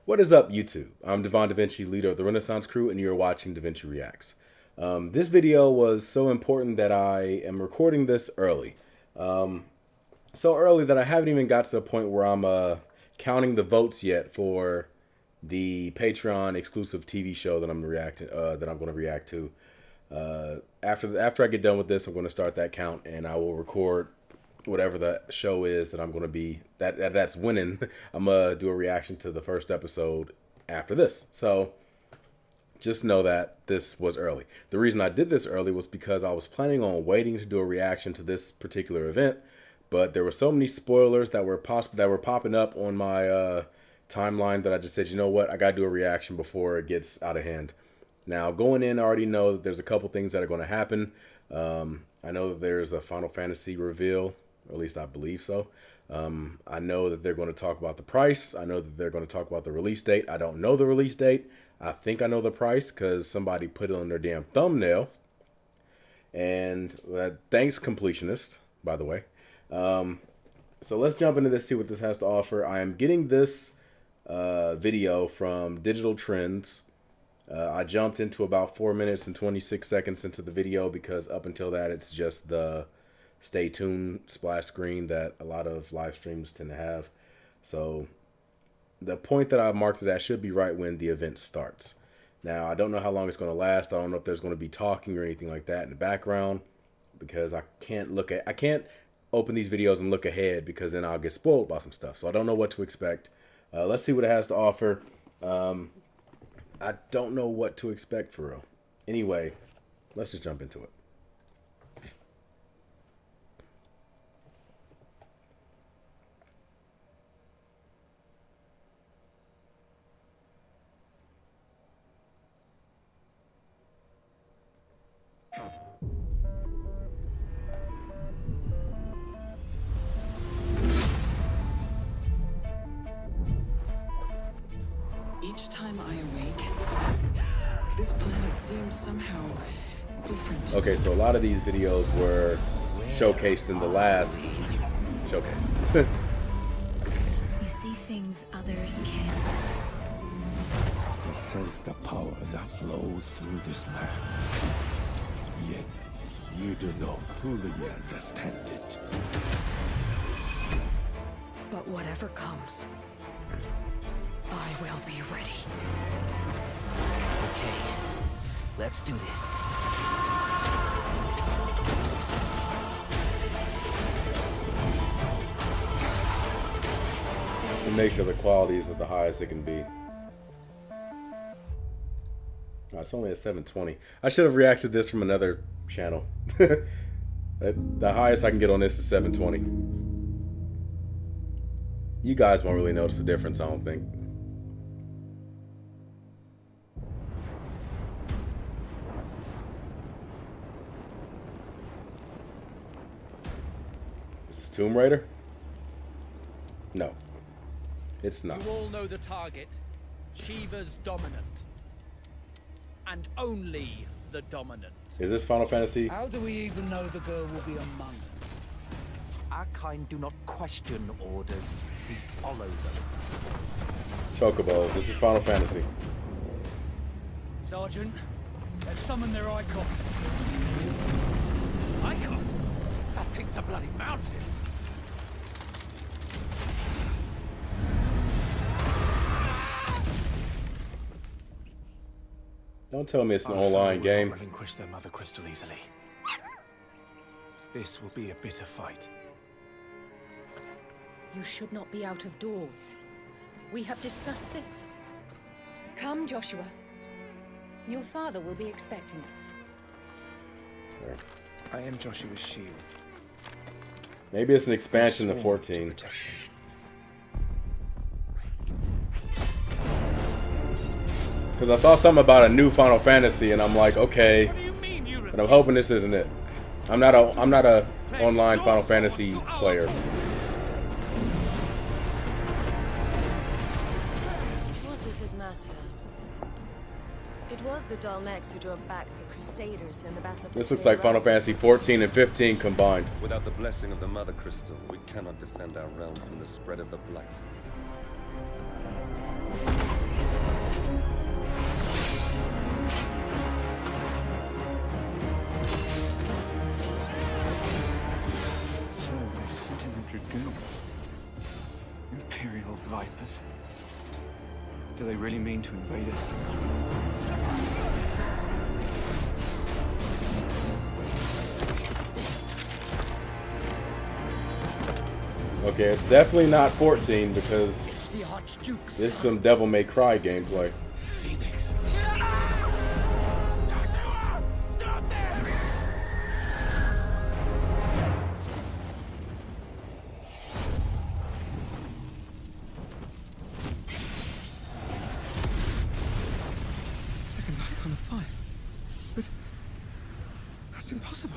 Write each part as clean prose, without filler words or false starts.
What is up, YouTube? I'm Devon DaVinci, leader of the Renaissance Crew, and you're watching DaVinci Reacts. This video was so important that I am recording this early. So early that I haven't even got to the point where I'm counting the votes yet for the Patreon exclusive TV show that I'm going to react to. After I get done with this, I'm going to start that count, and I will record whatever the show is that I'm going to be that's winning. I'm gonna do a reaction to the first episode after this. So just know that this was early. The reason I did this early was because I was planning on waiting to do a reaction to this particular event, but there were so many spoilers that were popping up on my timeline that I just said, you know what, I gotta do a reaction before it gets out of hand. Now, going in, I already know that there's a couple things that are going to happen. I know that there's a Final Fantasy reveal, or at least I believe so. I know that they're going to talk about the price. I know that they're going to talk about the release date. I don't know the release date. I think I know the price because somebody put it on their damn thumbnail. And thanks, completionist, by the way. So let's jump into this, see what this has to offer. I am getting this video from Digital Trends. I jumped into about 4 minutes and 26 seconds into the video because up until that, it's just the stay tuned splash screen that a lot of live streams tend to have. So the point that I've marked it at should be right when the event starts. Now, I don't know how long it's going to last. I don't know if there's going to be talking or anything like that in the background because I can't open these videos and look ahead because then I'll get spoiled by some stuff. So I don't know what to expect. Let's see what it has to offer. I don't know what to expect for real. Anyway, let's just jump into it. Each time I awake, this planet seems somehow different. Okay, so a lot of these videos were showcased in the last showcase. You see things others can't. This is the power that flows through this land. Yet, you do not fully understand it. But whatever comes, I will be ready. Okay, let's do this. And make sure the quality is at the highest it can be. Oh, it's only a 720. I should have reacted to this from another channel. The highest I can get on this is 720. You guys won't really notice the difference, I don't think. Is this Tomb Raider? No, it's not. You all know the target. Shiva's dominant. And only the dominant. Is this Final Fantasy? How do we even know the girl will be among them? Our kind do not question orders, we follow them. Chocobos. This is Final Fantasy. Sergeant, let's summon their icon. Icon? That thing's a bloody mountain. Don't tell me it's an online game. Relinquish their mother crystal easily. This will be a bitter fight. You should not be out of doors. We have discussed this. Come, Joshua. Your father will be expecting us. I am Joshua's shield. Maybe it's an expansion to 14. Because I saw something about a new Final Fantasy, and I'm like, okay, but I'm hoping this isn't it. I'm not a online Final Fantasy player. What does it matter? It was the Dalmex who drove back the Crusaders in the Battle of the This looks like Final Fantasy 14 and 15 combined. Without the blessing of the Mother Crystal, we cannot defend our realm from the spread of the Blight. Vipers? Do they really mean to invade us? Okay, it's definitely not 14 because It's the Archduke's this is son. some Devil May Cry gameplay. Phoenix. Stop there! Second icon of fire. But that's impossible.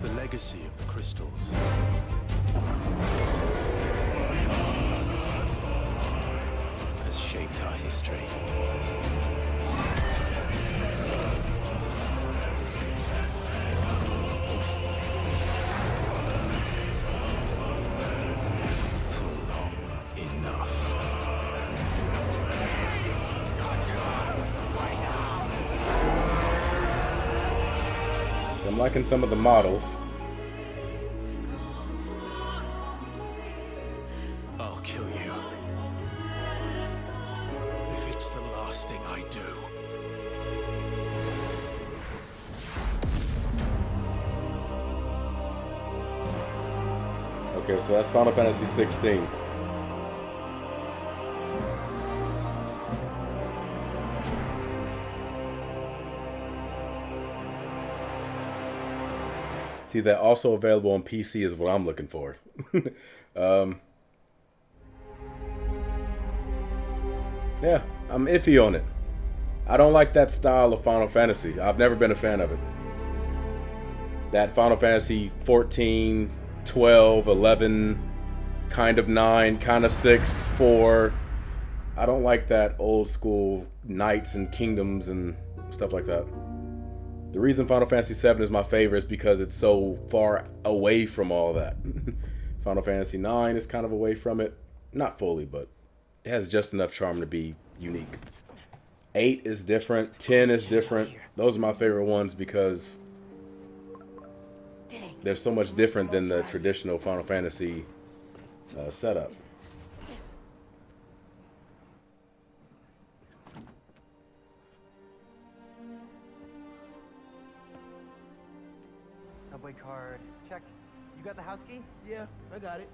The legacy of the crystals. Has shaped our history. For long enough. I'm liking some of the models. I'll kill you. If it's the last thing I do. Okay, so that's Final Fantasy 16. See, that also available on PC is what I'm looking for. Yeah, I'm iffy on it. I don't like that style of Final Fantasy. I've never been a fan of it. That Final Fantasy 14, 12, 11, kind of 9, kind of 6, 4. I don't like that old school knights and kingdoms and stuff like that. The reason Final Fantasy VII is my favorite is because it's so far away from all that. Final Fantasy IX is kind of away from it. Not fully, but it has just enough charm to be unique. 8 is different. 10 is different. Those are my favorite ones because they're so much different than the traditional Final Fantasy setup. Subway card. Check. You got the house key? Yeah, I got it.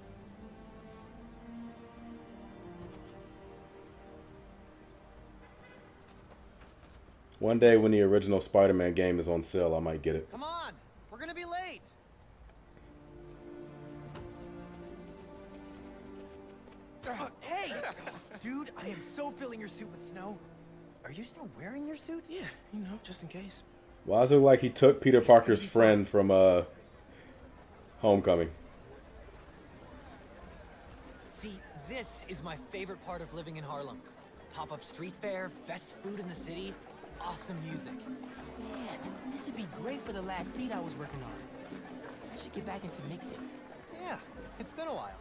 One day when the original Spider-Man game is on sale, I might get it. Come on, we're gonna be late. Hey! Dude, I am so filling your suit with snow. Are you still wearing your suit? Yeah, you know, just in case. Why is it like he took Peter Parker's friend from Homecoming? See, this is my favorite part of living in Harlem. Pop-up street fair, best food in the city, awesome music. Man, this would be great for the last beat I was working on. I should get back into mixing. Yeah, it's been a while.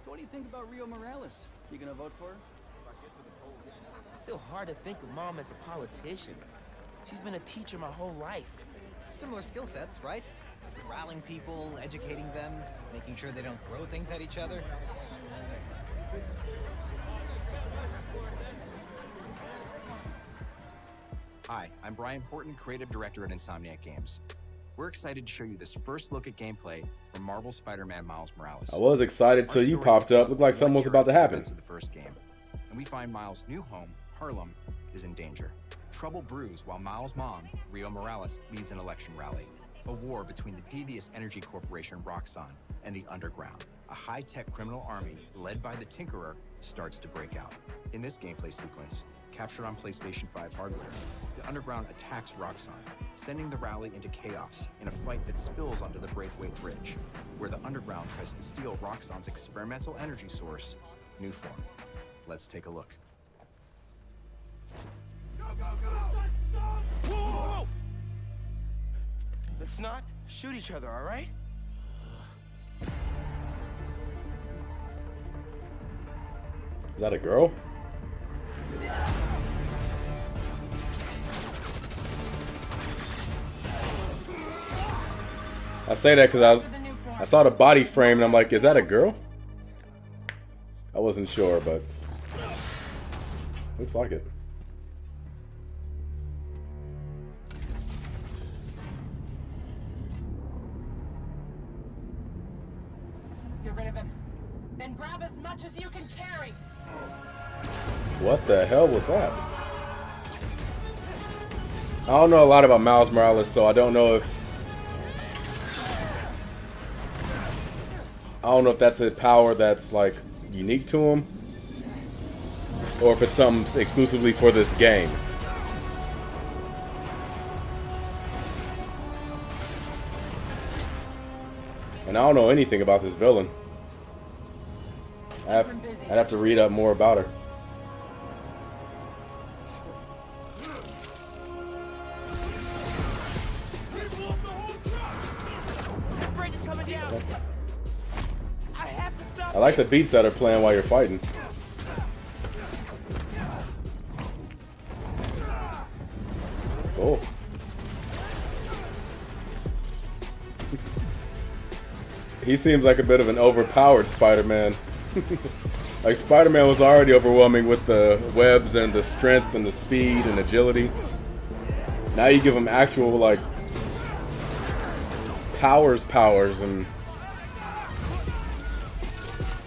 So what do you think about Rio Morales? You gonna vote for her? It's still hard to think of Mom as a politician. She's been a teacher my whole life. Similar skill sets, right? Corralling people, educating them, making sure they don't throw things at each other. Hi, I'm Brian Porton, Creative Director at Insomniac Games. We're excited to show you this first look at gameplay from Marvel's Spider-Man Miles Morales. I was excited till you popped up. Looked like something was about to happen. Of the first game, and we find Miles' new home, Harlem, is in danger. Trouble brews while Miles' mom, Rio Morales, leads an election rally. A war between the devious energy corporation Roxxon and the Underground. A high-tech criminal army led by the Tinkerer starts to break out. In this gameplay sequence, captured on PlayStation 5 hardware, the Underground attacks Roxxon, sending the rally into chaos in a fight that spills onto the Braithwaite Bridge, where the Underground tries to steal Roxxon's experimental energy source, Newform. Let's take a look. Go, go, go! Whoa, whoa, whoa! Let's not shoot each other, all right? Is that a girl? I say that because I saw the body frame and I'm like, is that a girl? I wasn't sure, but looks like it. Get rid of him. Then grab as much as you can carry. What the hell was that? I don't know a lot about Miles Morales, so I don't know if that's a power that's like unique to him, or if it's something exclusively for this game. And I don't know anything about this villain. I'd have to read up more about her. I like the beats that are playing while you're fighting. Oh. He seems like a bit of an overpowered Spider-Man. Like, Spider-Man was already overwhelming with the webs and the strength and the speed and agility. Now you give him actual, like, powers and...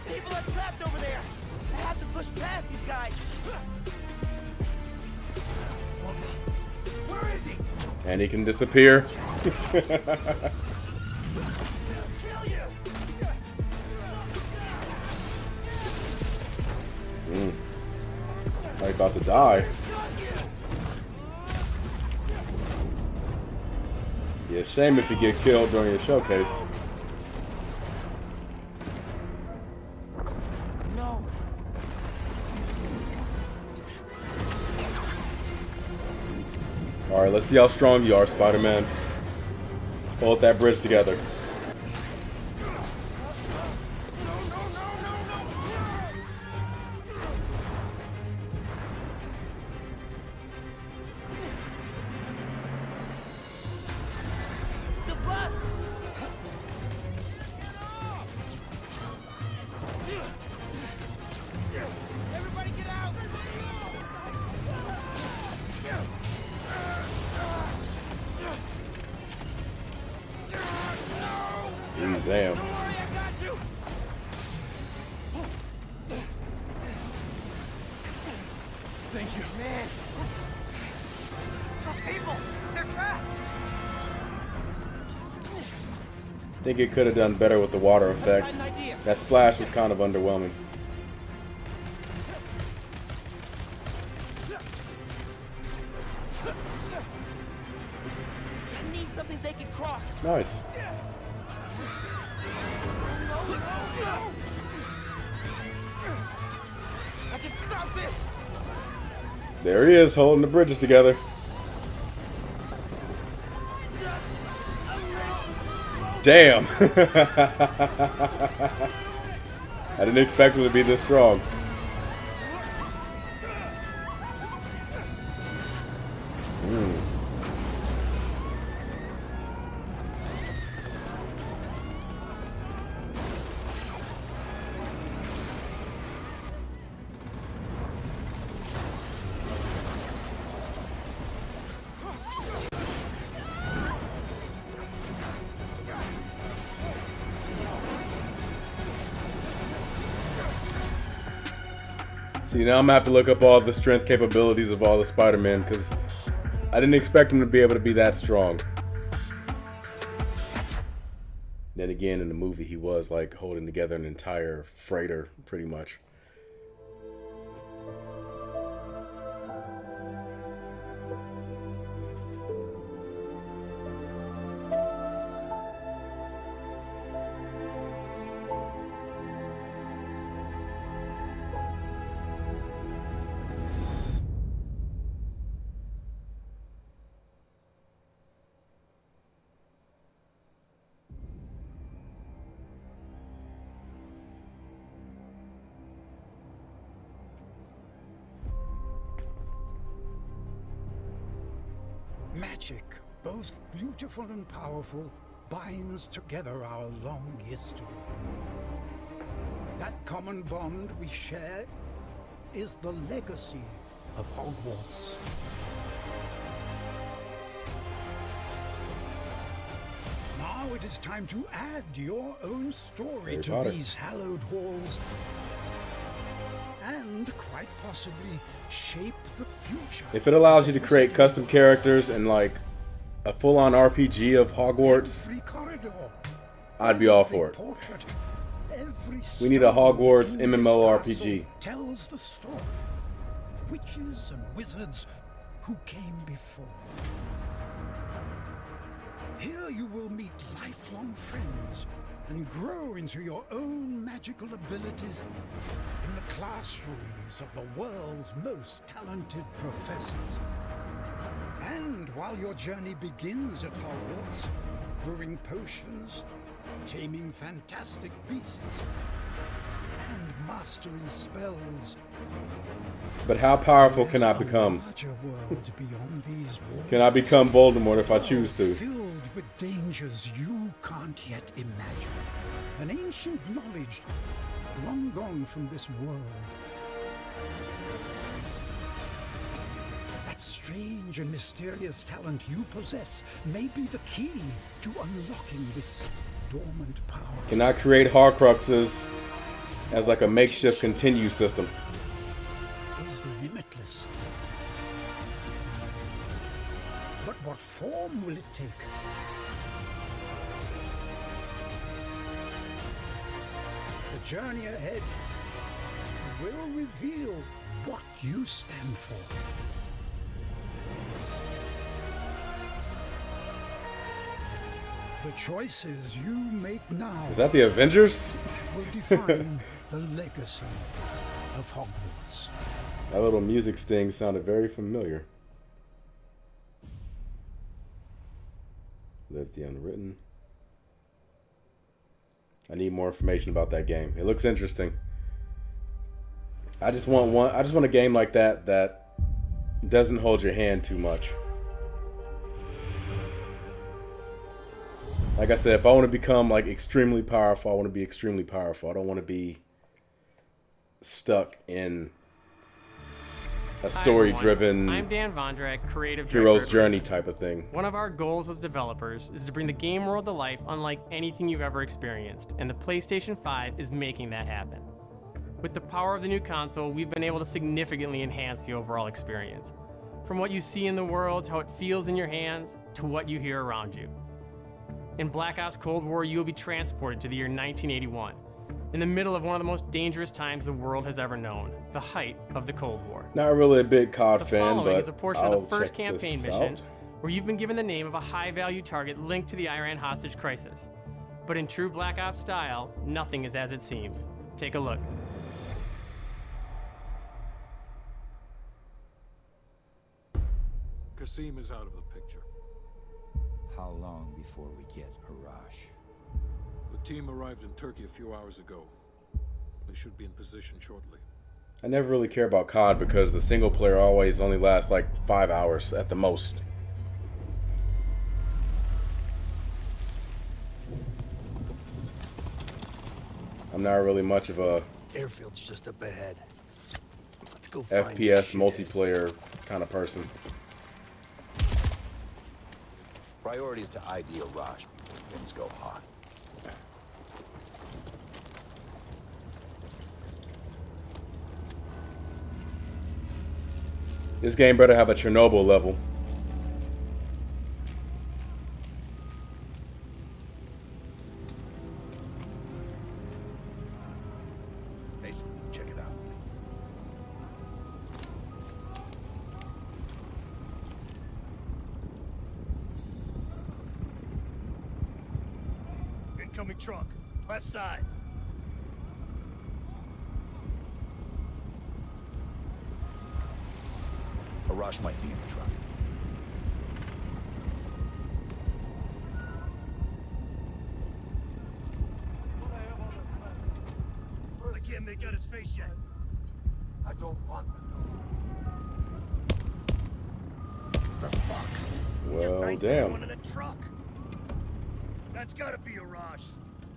People are trapped over there. I have to push past these guys. Where is he? And he can disappear. Like about to die. Be a shame if you get killed during your showcase. No. Alright, let's see how strong you are, Spider-Man. Hold that bridge together. Damn. Thank you. Man. Those people, they're trapped. I think it could have done better with the water effects. That splash was kind of underwhelming. I need something they can cross. Nice. I can stop this. There he is, holding the bridges together. Damn. I didn't expect him to be this strong. See, now I'm gonna have to look up all the strength capabilities of all the Spider-Man, because I didn't expect him to be able to be that strong. Then again, in the movie, he was like holding together an entire freighter, pretty much. Magic, both beautiful and powerful, binds together our long history. That common bond we share is the legacy of Hogwarts. Now it is time to add your own story to these hallowed halls and quite possibly shape the future. If it allows you to create custom characters and like a full-on RPG of Hogwarts, I'd be all for it. We need a Hogwarts MMORPG. Tells the story of witches and wizards who came before. Here you will meet lifelong friends and grow into your own magical abilities in the classrooms of the world's most talented professors. And while your journey begins at Hogwarts, brewing potions, taming fantastic beasts, and mastering spells. But how powerful can I become? Can I become Voldemort if I choose to? Filled with dangers you can't yet imagine. An ancient knowledge long gone from this world. That strange and mysterious talent you possess may be the key to unlocking this dormant power. Can I create Horcruxes as like a makeshift continue system? Is limitless. But what form will it take? The journey ahead will reveal what you stand for. The choices you make now. Is that the Avengers? Will define the legacy of Hogwarts. That little music sting sounded very familiar. Live the Unwritten. I need more information about that game. It looks interesting. I just want a game like that that doesn't hold your hand too much. Like I said, if I want to become like extremely powerful, I want to be extremely powerful. I don't want to be stuck in a story-driven, I'm Dan Vondrak, creative hero's director. journey type of thing. One of our goals as developers is to bring the game world to life unlike anything you've ever experienced, and the PlayStation 5 is making that happen. With the power of the new console, we've been able to significantly enhance the overall experience. From what you see in the world, to how it feels in your hands, to what you hear around you. In Black Ops Cold War, you will be transported to the year 1981, in the middle of one of the most dangerous times the world has ever known, the height of the Cold War. Not really a big COD fan, but is a portion of the first check campaign this mission, out. where you've been given the name of a high-value target linked to the Iran hostage crisis. But in true Black Ops style, nothing is as it seems. Take a look. Kasim is out of the picture. How long before we get Arash? The team arrived in Turkey a few hours ago. They should be in position shortly. I never really care about COD because the single player always only lasts like 5 hours at the most. I'm not really much of a Airfield's just up ahead. Let's go find FPS multiplayer kind of person. Priority is to ID Arash before things go hot. This game better have a Chernobyl level. Mason, check it out. Incoming truck, left side. Arash might be in the truck. I can't make out his face yet. I don't want them. The fuck? Well, damn. One in a truck. That's gotta be a Rosh.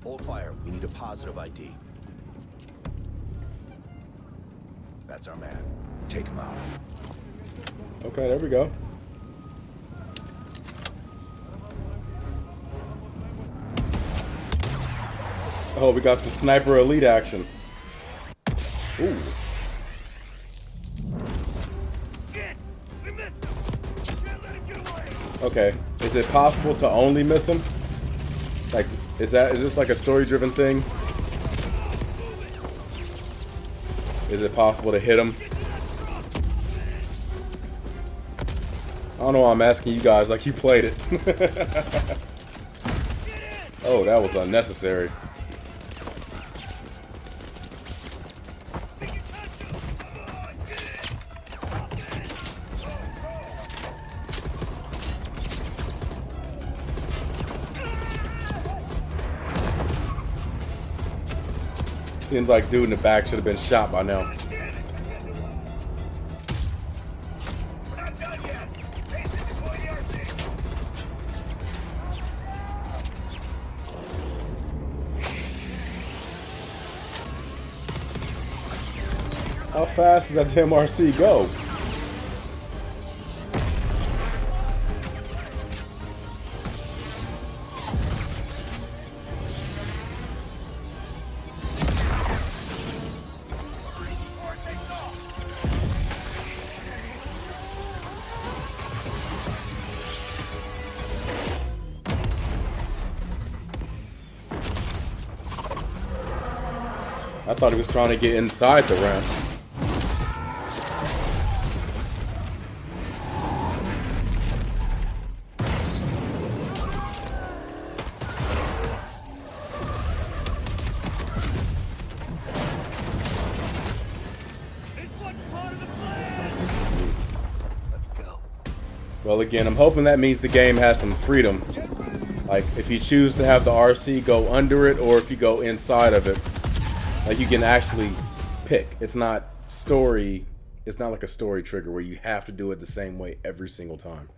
Hold fire. We need a positive ID. That's our man. Take him out. Okay, there we go. Oh, we got some sniper elite action. Ooh. Okay, is it possible to only miss him? Like, is this like a story-driven thing? Is it possible to hit him? I don't know why I'm asking you guys like you played it. Oh, that was unnecessary. Seems like dude in the back should have been shot by now. How fast does that damn RC go? I thought he was trying to get inside the ramp. Well, again, I'm hoping that means the game has some freedom. Like, if you choose to have the RC go under it, or if you go inside of it, like, you can actually pick. It's not story. It's not like a story trigger where you have to do it the same way every single time.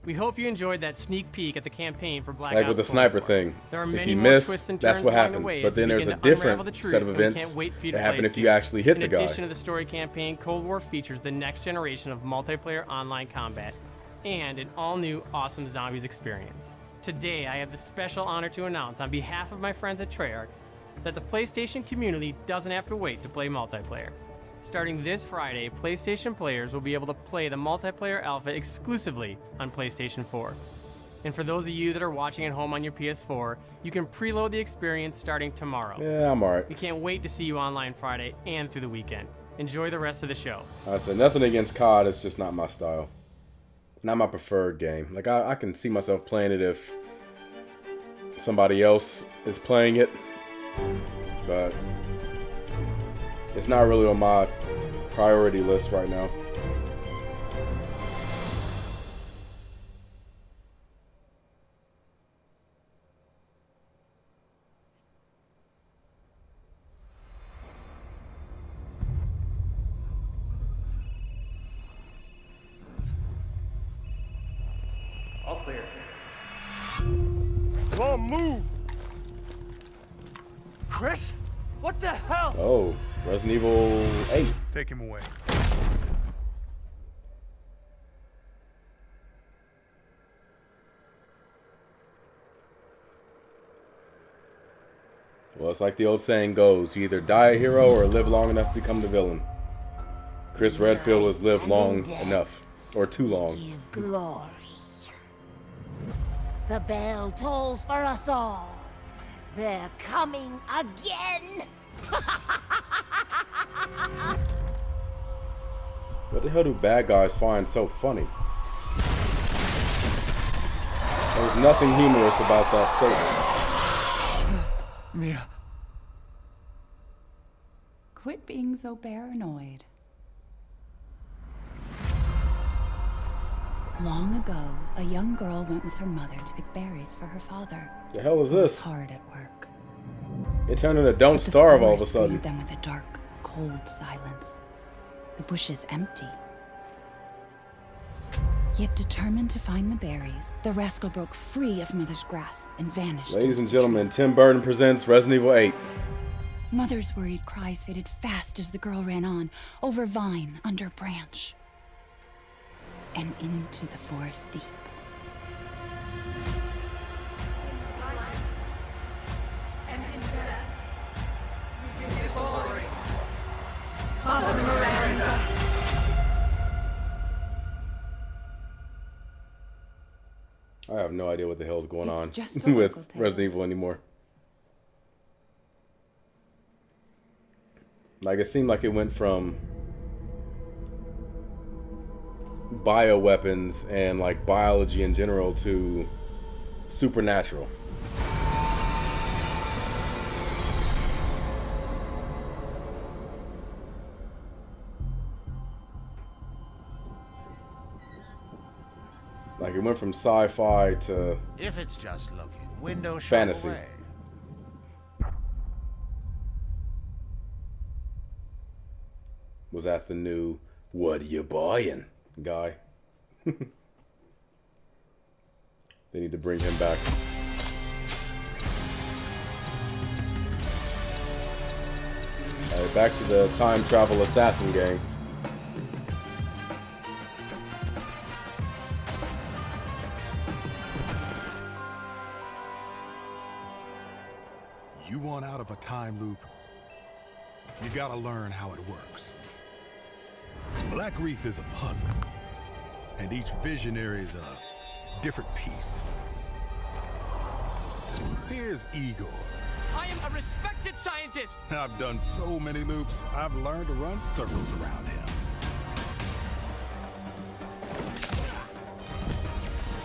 We hope you enjoyed that sneak peek at the campaign for Black Ops 4. Like with the sniper thing. There are if many you more miss, twists and that's turns what along the happens. way But as we then there's begin a to unravel different the truth, set of and we events can't wait for you to that play happen it if you soon. actually hit the guy. In addition to the story campaign, Cold War features the next generation of multiplayer online combat and an all-new awesome zombies experience. Today, I have the special honor to announce on behalf of my friends at Treyarch that the PlayStation community doesn't have to wait to play multiplayer. Starting this Friday, PlayStation players will be able to play the multiplayer alpha exclusively on PlayStation 4. And for those of you that are watching at home on your PS4, you can preload the experience starting tomorrow. Yeah, I'm alright. We can't wait to see you online Friday and through the weekend. Enjoy the rest of the show. I said nothing against COD, it's just not my style. Not my preferred game. Like, I can see myself playing it if somebody else is playing it, but it's not really on my priority list right now. All clear. Come on, move! Chris? What the hell? Oh, Resident Evil 8. Take him away. Well, it's like the old saying goes, you either die a hero or live long enough to become the villain. Chris Redfield has lived long enough. Or too long. Give glory. The bell tolls for us all. They're coming again. What the hell do bad guys find so funny? There's nothing humorous about that statement. Mia. Quit being so paranoid. Long ago, a young girl went with her mother to pick berries for her father. The hell is this? Hard at work. It turned into Don't Starve all of a sudden. Greeted them with a dark, cold silence. The bush is empty. Yet determined to find the berries, the rascal broke free of Mother's grasp and vanished. Ladies and gentlemen, Tim Burton presents Resident Evil 8. Mother's worried cries faded fast as the girl ran on, over vine, under branch, and into the forest deep. And in death, we give you glory. Mother Miranda. I have no idea what the hell's going on just a with local tale. Resident Evil anymore. Like, it seemed like it went from bioweapons and like biology in general to supernatural. Like, it went from sci-fi to If it's just looking, window shut fantasy. away. Was that the new "What are you buying" guy? They need to bring him back. Alright, back to the time travel assassin game. You want out of a time loop? You gotta learn how it works. Black Reef is a puzzle, and each visionary is a different piece. Here's Igor. I am a respected scientist. I've done so many loops, I've learned to run circles around him.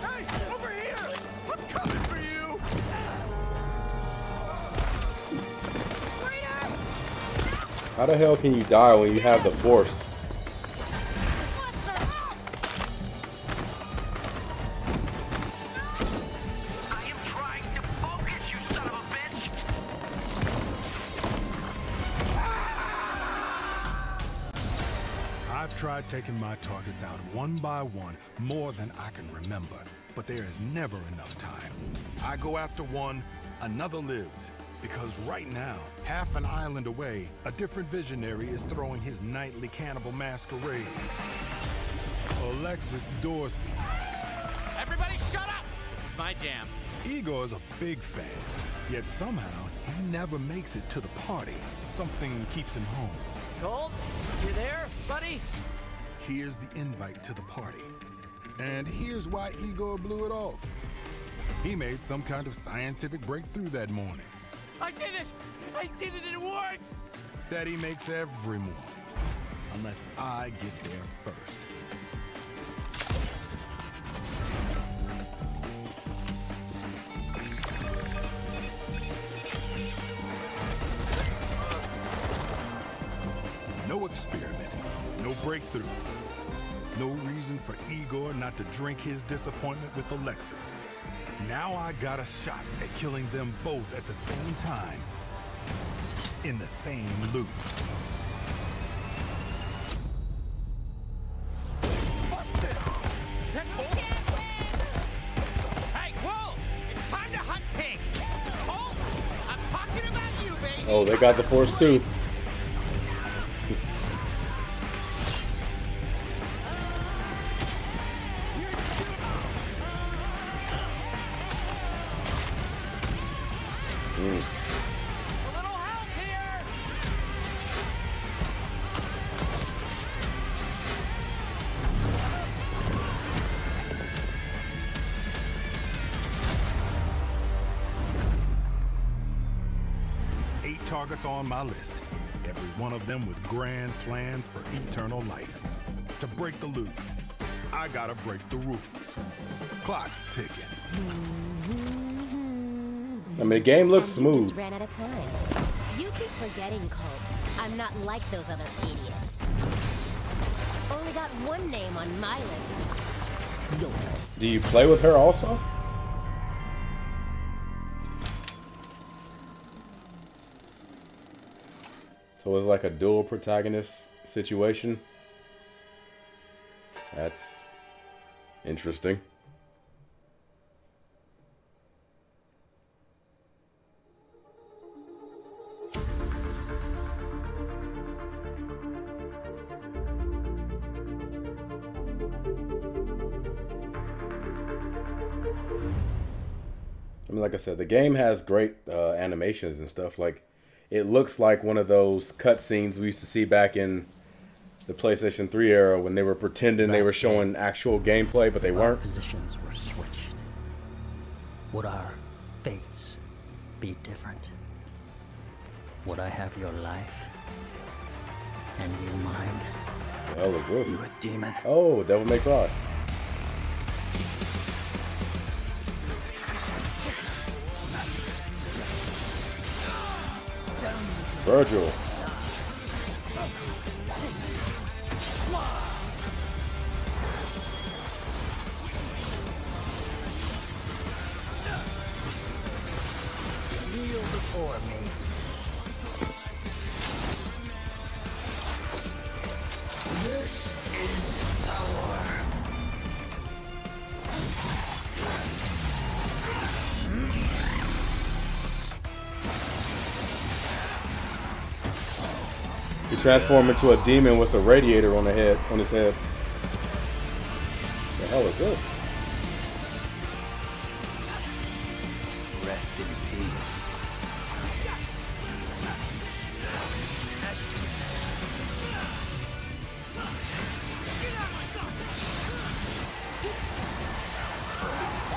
Hey, over here! I'm coming for you! How the hell can you die when you have the Force? I've tried taking my targets out one by one more than I can remember, but there is never enough time. I go after one, another lives, because right now, half an island away, a different visionary is throwing his nightly cannibal masquerade. Alexis Dorsey. Everybody shut up! This is my jam. Igor's a big fan, yet somehow he never makes it to the party. Something keeps him home. Colt, you there, buddy? Here's the invite to the party. And here's why Igor blew it off. He made some kind of scientific breakthrough that morning. I did it! I did it, it works! That he makes every morning. Unless I get there first. No experiment, no breakthrough. No reason for Igor not to drink his disappointment with Alexis. Now I got a shot at killing them both at the same time. In the same loop. Is that Colt? Hey, Wolf! It's time to hunt pig! Colt, I'm talking about you, baby! Oh, they got the Force too. Targets on my list. Every one of them with grand plans for eternal life. To break the loop, I gotta break the rules. Clock's ticking. I mean, the game looks You smooth. just ran out of time. You keep forgetting, Colt. I'm not like those other idiots. Only got one name on my list. Yours. Do you play with her also? So it's like a dual protagonist situation. That's Interesting. I mean, like I said, the game has great animations and stuff. Like, it looks like one of those cutscenes we used to see back in the PlayStation 3 era when they were pretending they were showing actual gameplay, but they weren't. Positions were switched. Would our fates be different? Would I have your life and you mine? What the hell is this? You a demon? Oh, Devil May Cry. Virgil. Kneel before me. This is power. He transformed into a demon with a radiator on his head. The hell is this? Rest in peace.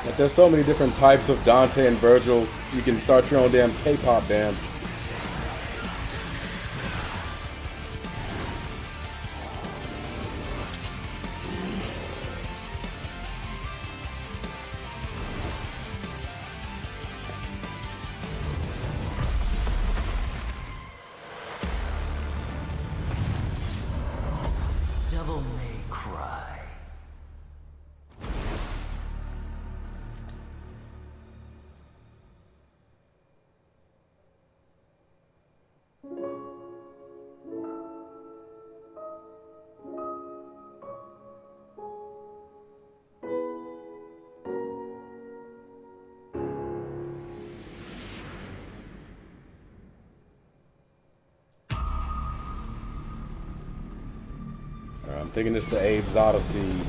Like, there's so many different types of Dante and Virgil. You can start your own damn K-pop band. Devil may cry. I'm thinking it's the Abe's Odyssey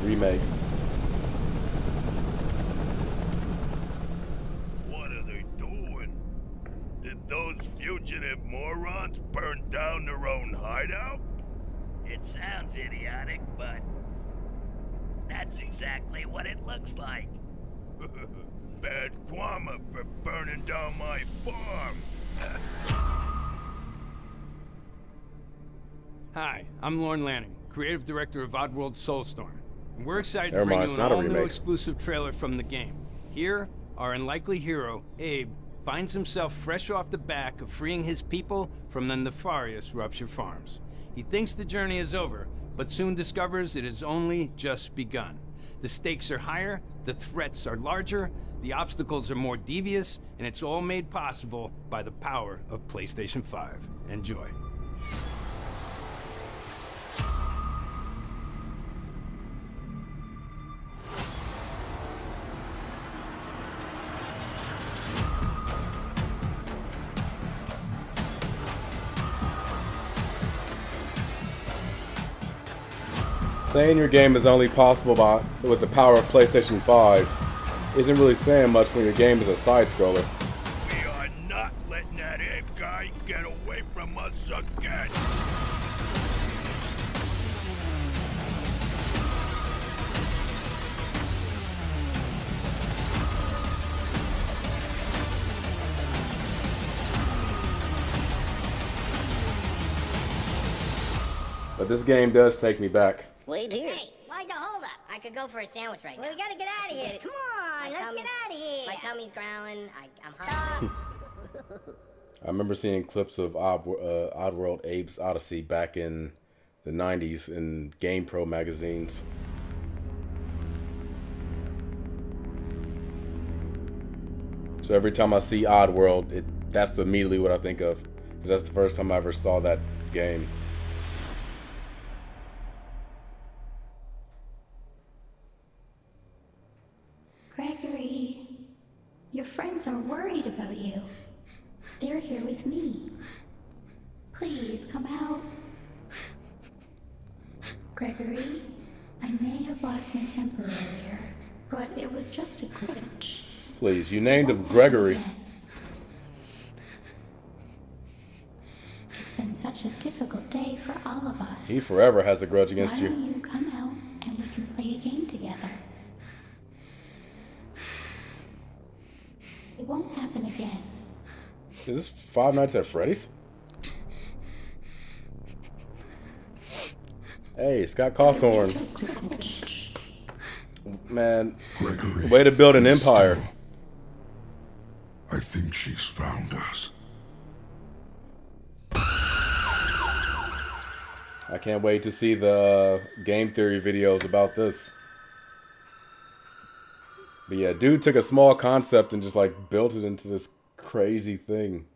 remake. What are they doing? Did those fugitive morons burn down their own hideout? It sounds idiotic, but that's exactly what it looks like. Bad karma for burning down my farm. Hi, I'm Lorne Lanning, creative director of Oddworld Soulstorm. And we're excited Never to bring mind, you it's an not a all-new remake. exclusive trailer from the game. Here, our unlikely hero, Abe, finds himself fresh off the back of freeing his people from the nefarious Rupture Farms. He thinks the journey is over, but soon discovers it has only just begun. The stakes are higher, the threats are larger, the obstacles are more devious, and it's all made possible by the power of PlayStation 5. Enjoy. Saying your game is only possible with the power of PlayStation 5 isn't really saying much when your game is a side-scroller. We are not letting that Abe guy get away from us again. But this game does take me back. Wait here. Hey, why'd you hold up? I could go for a sandwich right now. Well, we gotta get out of here. Come on, let's get out of here. My tummy's growling. I'm hungry. I remember seeing clips of Oddworld Abe's Odyssey back in the 90s in GamePro magazines. So every time I see Oddworld, that's immediately what I think of. Because that's the first time I ever saw that game. Your friends are worried about you. They're here with me. Please, come out. Gregory, I may have lost my temper earlier, but it was just a glitch. Please, you named him Gregory. It's been such a difficult day for all of us. He forever has a grudge against Why you. don't you come out and we can play a game together? It won't happen again. Is this Five Nights at Freddy's? Hey, Scott Cawthorn. Man, Gregory, way to build an empire. I think she's found us. I can't wait to see the game theory videos about this. But yeah, dude took a small concept and just like built it into this crazy thing.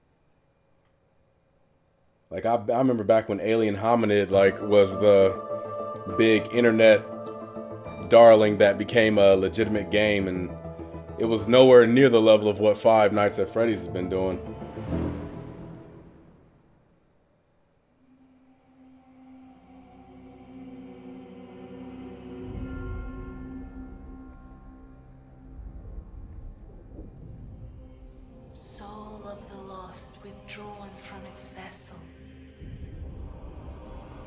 Like I remember back when Alien Hominid like was the big internet darling that became a legitimate game, and it was nowhere near the level of what Five Nights at Freddy's has been doing. Soul of the lost withdrawn from its vessel.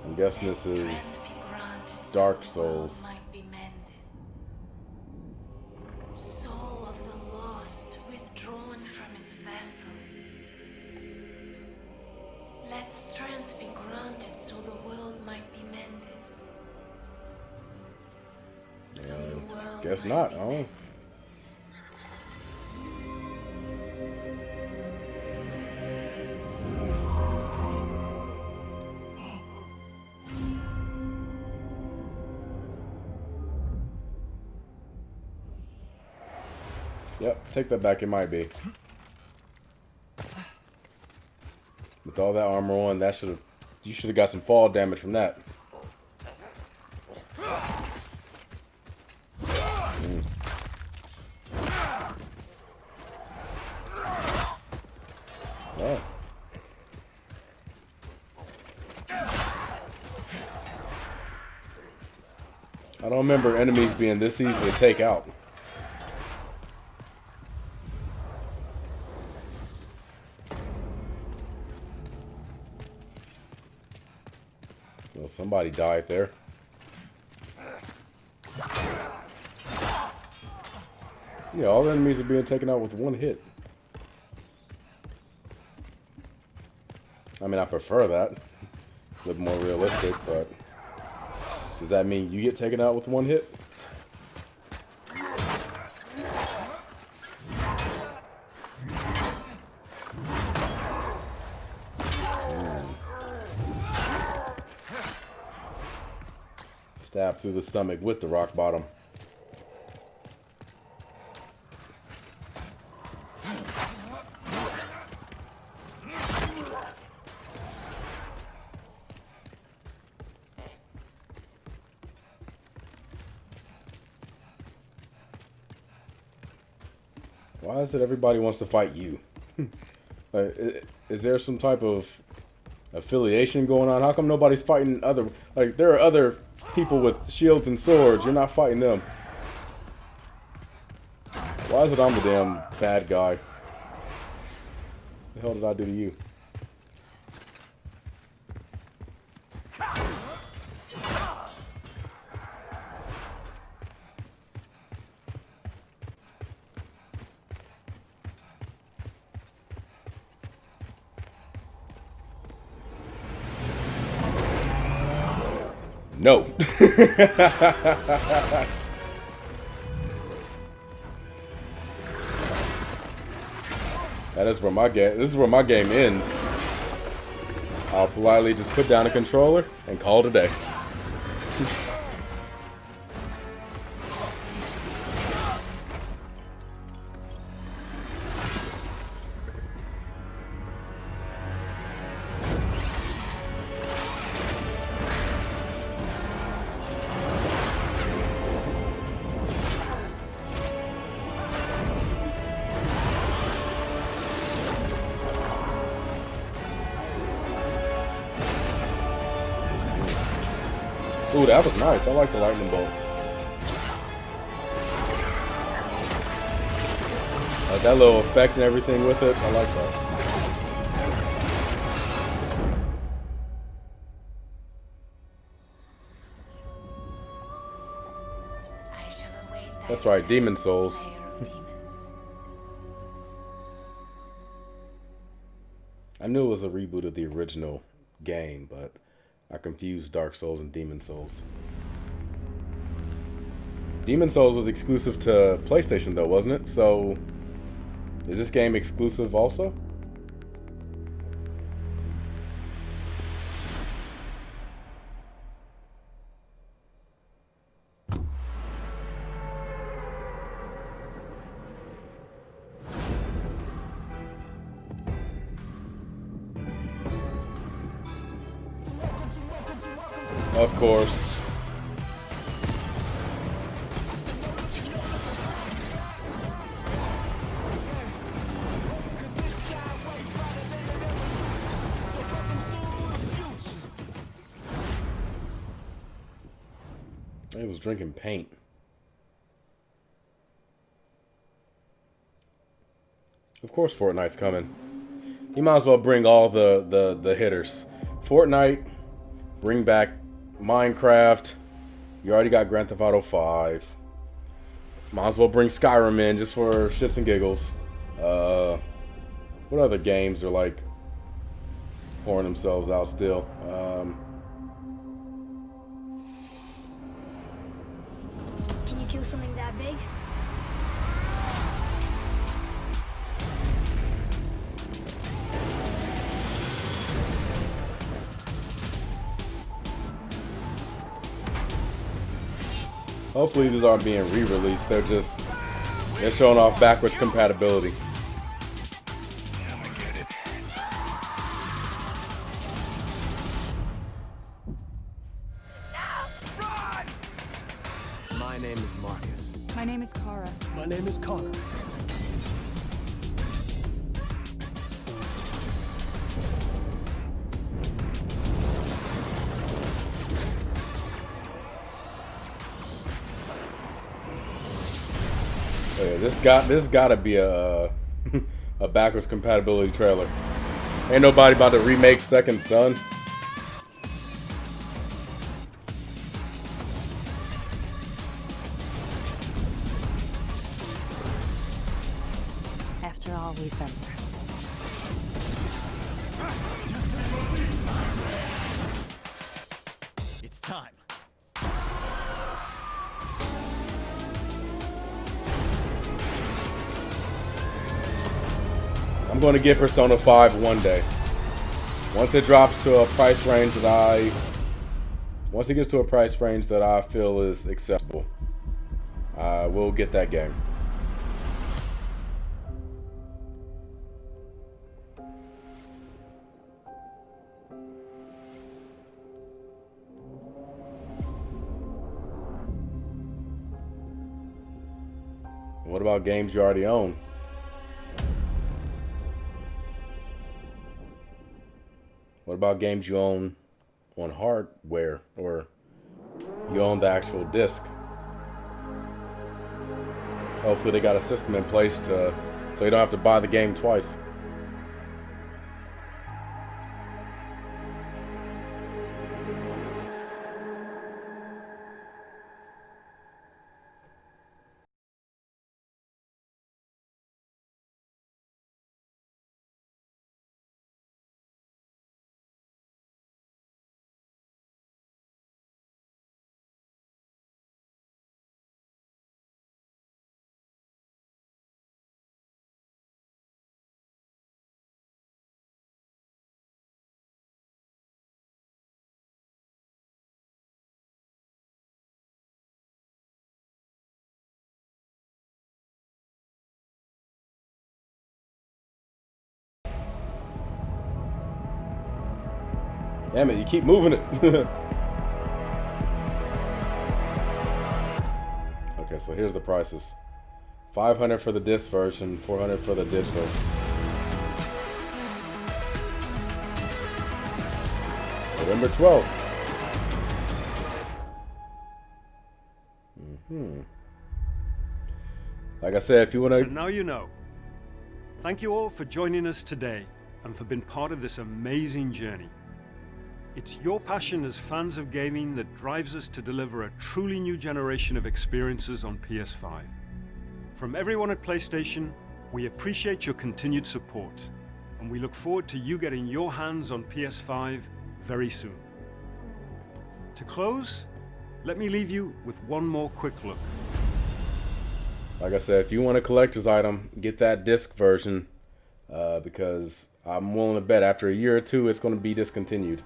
I'm guessing this is Dark Souls. Might be mended. Soul of the lost withdrawn from its vessel. Let strength be granted so the world might be mended. So the world Guess might not. be I don't know. Yep, take that back. It might be. With all that armor on, that should have. You should have got some fall damage from that. Oh. I don't remember enemies being this easy to take out. Well, somebody died there. Yeah, all the enemies are being taken out with one hit. I mean, I prefer that. A little more realistic, but does that mean you get taken out with one hit? Stab through the stomach with the rock bottom. Why is it everybody wants to fight you? Is there some type of affiliation going on? How come nobody's fighting other... Like, there are other people with shields and swords. You're not fighting them. Why is it I'm the damn bad guy? What the hell did I do to you? No. That is where my game. This is where my game ends. I'll politely just put down a controller and call it a day. Ooh, that was nice. I like the lightning bolt. That little effect and everything with it, I like that. That's right, Demon Souls. I knew it was a reboot of the original game, but I confused Dark Souls and Demon Souls. Demon Souls was exclusive to PlayStation though, wasn't it? So, is this game exclusive also? Of course. He was drinking paint. Of course Fortnite's coming. You might as well bring all the hitters. Fortnite, bring back Minecraft. You already got Grand Theft Auto 5. Might as well bring Skyrim in just for shits and giggles. What other games are like pouring themselves out still? Can you kill something that big? Hopefully these aren't being re-released. They're showing off backwards compatibility. My name is Marcus. My name is Kara. My name is Connor. Oh yeah, this gotta be a a backwards compatibility trailer. Ain't nobody about to remake Second Son. After all we've been through. It's time. I'm going to get Persona 5 one day. Once it drops to a price range that once it gets to a price range that I feel is acceptable, I will get that game. What about games you already own? What about games you own on hardware, or you own the actual disc? Hopefully they got a system in place so you don't have to buy the game twice. Damn it, you keep moving it. Okay, so here's the prices. $500 for the disc version, $400 for the digital. November 12th. Like I said, if you want to... So now you know. Thank you all for joining us today and for being part of this amazing journey. It's your passion as fans of gaming that drives us to deliver a truly new generation of experiences on PS5. From everyone at PlayStation, we appreciate your continued support, and we look forward to you getting your hands on PS5 very soon. To close, let me leave you with one more quick look. Like I said, if you want a collector's item, get that disc version, because I'm willing to bet after a year or two it's going to be discontinued.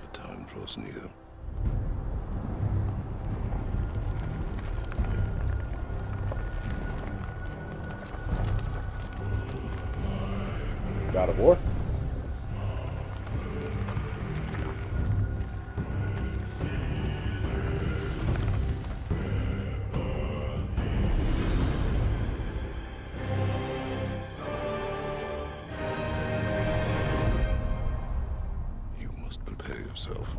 The time draws near. God of War. You must prepare yourself.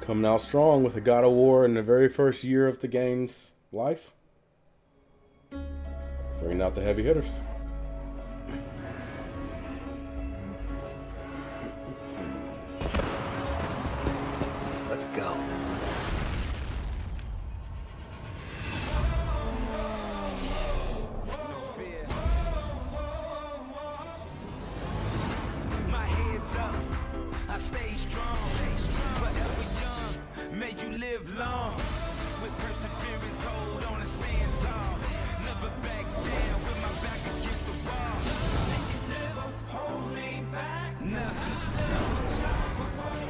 Coming out strong with a God of War in the very first year of the game's life. Bringing out the heavy hitters. Let's go. My head's up, I stay strong, forever young, may you live long, with perseverance, hold on and stand tall, never back down with my back against the wall, they can never hold me back, nothing,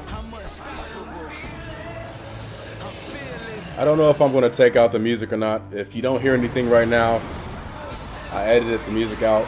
I'm unstoppable, I'm fearless. I don't know if I'm going to take out the music or not. If you don't hear anything right now, I edited the music out.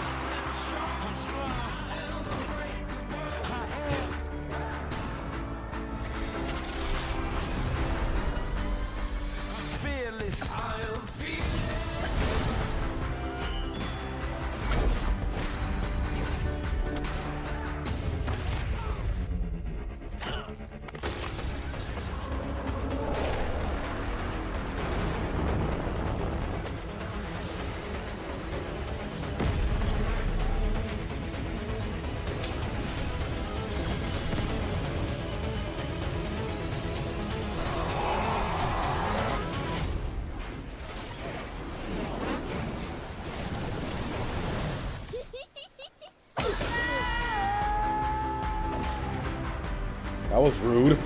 That was rude.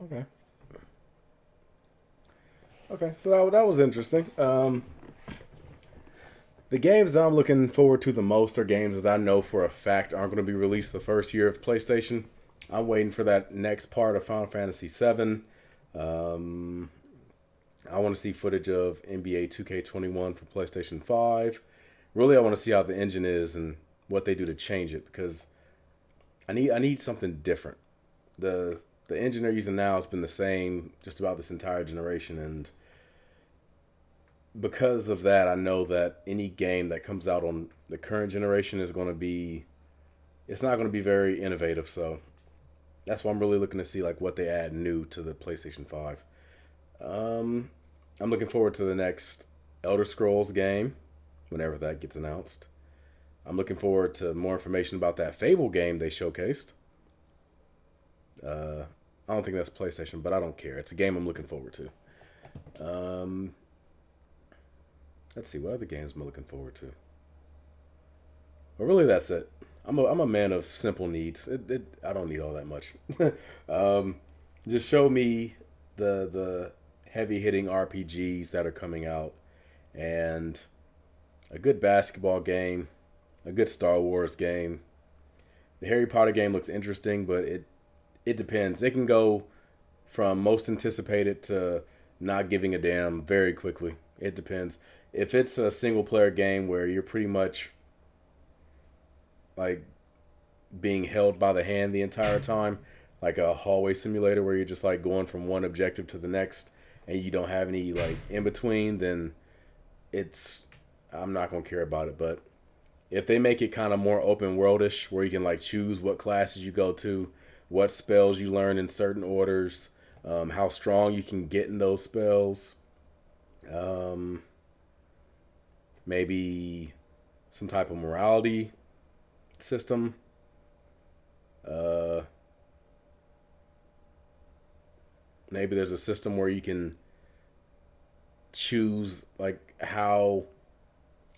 Okay. Okay, so that was interesting. The games that I'm looking forward to the most are games that I know for a fact aren't going to be released the first year of PlayStation. I'm waiting for that next part of Final Fantasy VII. I want to see footage of NBA 2K21 for PlayStation 5. Really, I want to see how the engine is and what they do to change it, because I need something different. The engine they're using now has been the same just about this entire generation, and because of that, I know that any game that comes out on the current generation is going to be, it's not going to be very innovative. So that's why I'm really looking to see like what they add new to the PlayStation 5. I'm looking forward to the next Elder Scrolls game, whenever that gets announced. I'm looking forward to more information about that Fable game they showcased. I don't think that's PlayStation, but I don't care. It's a game I'm looking forward to. Let's see, what other games am I looking forward to? Well, really, that's it. I'm a man of simple needs. I don't need all that much. Just show me the heavy-hitting RPGs that are coming out, and a good basketball game, a good Star Wars game. The Harry Potter game looks interesting, but it depends. It can go from most anticipated to not giving a damn very quickly. It depends. If it's a single player game where you're pretty much like being held by the hand the entire time, like a hallway simulator where you're just like going from one objective to the next and you don't have any like in between, then I'm not gonna care about it. But if they make it kind of more open worldish, where you can like choose what classes you go to, what spells you learn in certain orders, how strong you can get in those spells, maybe some type of morality system, maybe there's a system where you can choose like how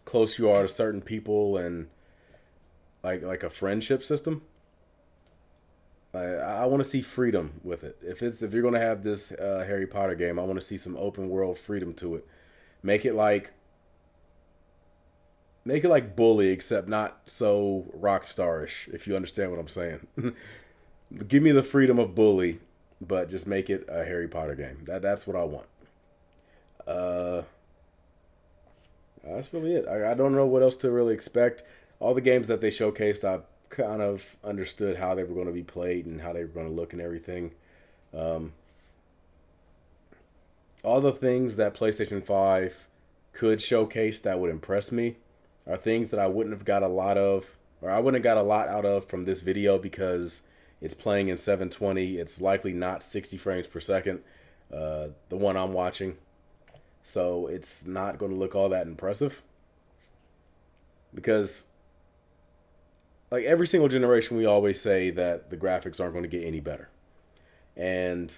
close you are to certain people, and like a friendship system. I want to see freedom with it. If you're gonna have this Harry Potter game, I want to see some open world freedom to it. Make it like Bully, except not so Rockstar-ish, if you understand what I'm saying. Give me the freedom of Bully, but just make it a Harry Potter game. That's what I want. That's really it. I don't know what else to really expect. All the games that they showcased, I kind of understood how they were going to be played and how they were going to look and everything. All the things that PlayStation 5 could showcase that would impress me are things that I wouldn't have got a lot of, or I wouldn't have got a lot out of from this video, because it's playing in 720. It's likely not 60 frames per second, the one I'm watching. So it's not going to look all that impressive, because like every single generation, we always say that the graphics aren't going to get any better. And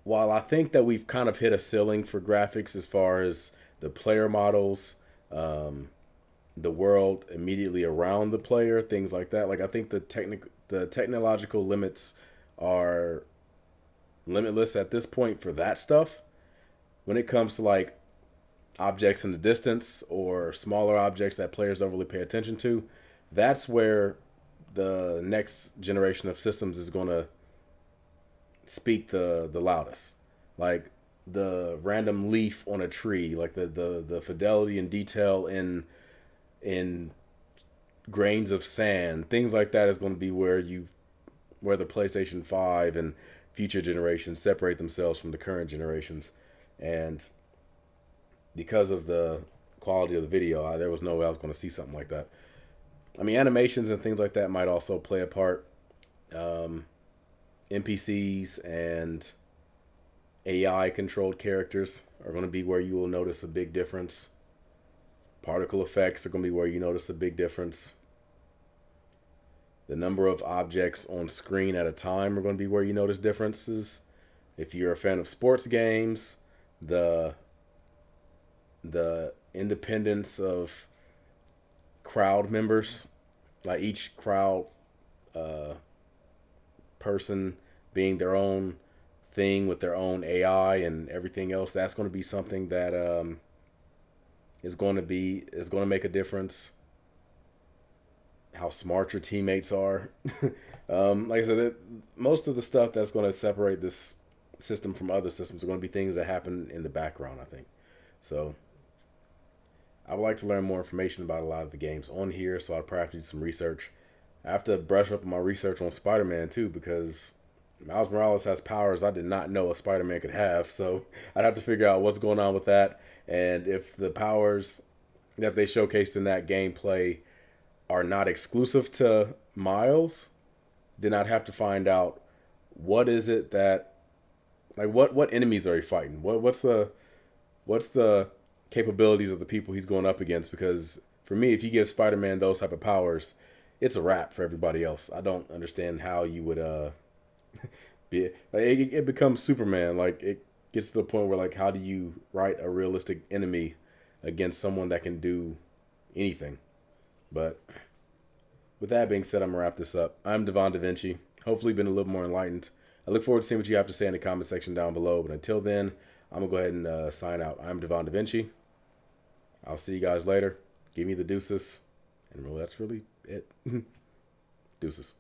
while I think that we've kind of hit a ceiling for graphics as far as the player models, the world immediately around the player, things like that, like I think the technological limits are limitless at this point for that stuff. When it comes to like objects in the distance or smaller objects that players don't really pay attention to, that's where the next generation of systems is going to speak the loudest. Like the random leaf on a tree, like the fidelity and detail in grains of sand, things like that is going to be where the PlayStation 5 and future generations separate themselves from the current generations. And because of the quality of the video, there was no way I was going to see something like that. I mean, animations and things like that might also play a part. NPCs and AI controlled characters are going to be where you will notice a big difference. Particle effects are going to be where you notice a big difference. The number of objects on screen at a time are going to be where you notice differences. If you're a fan of sports games, the independence of crowd members, like each crowd person being their own thing with their own AI and everything else, that's going to be something that is going to make a difference. How smart your teammates are. Like I said, most of the stuff that's going to separate this system from other systems are going to be things that happen in the background, I think. So I would like to learn more information about a lot of the games on here, so I'll probably have to do some research. I have to brush up on my research on Spider-Man too, because Miles Morales has powers I did not know a Spider-Man could have, so I'd have to figure out what's going on with that, and if the powers that they showcased in that gameplay are not exclusive to Miles, then I'd have to find out what is it that, like what enemies are you fighting? What's the capabilities of the people he's going up against? Because for me, if you give Spider-Man those type of powers, it's a wrap for everybody else. I don't understand how you would be. Like, it becomes Superman. Like it gets to the point where like, how do you write a realistic enemy against someone that can do anything? But with that being said, I'm gonna wrap this up. I'm Devon DaVinci. Hopefully, been a little more enlightened. I look forward to seeing what you have to say in the comment section down below. But until then, I'm gonna go ahead and sign out. I'm Devon DaVinci. I'll see you guys later. Give me the deuces. And really, that's really it. Deuces.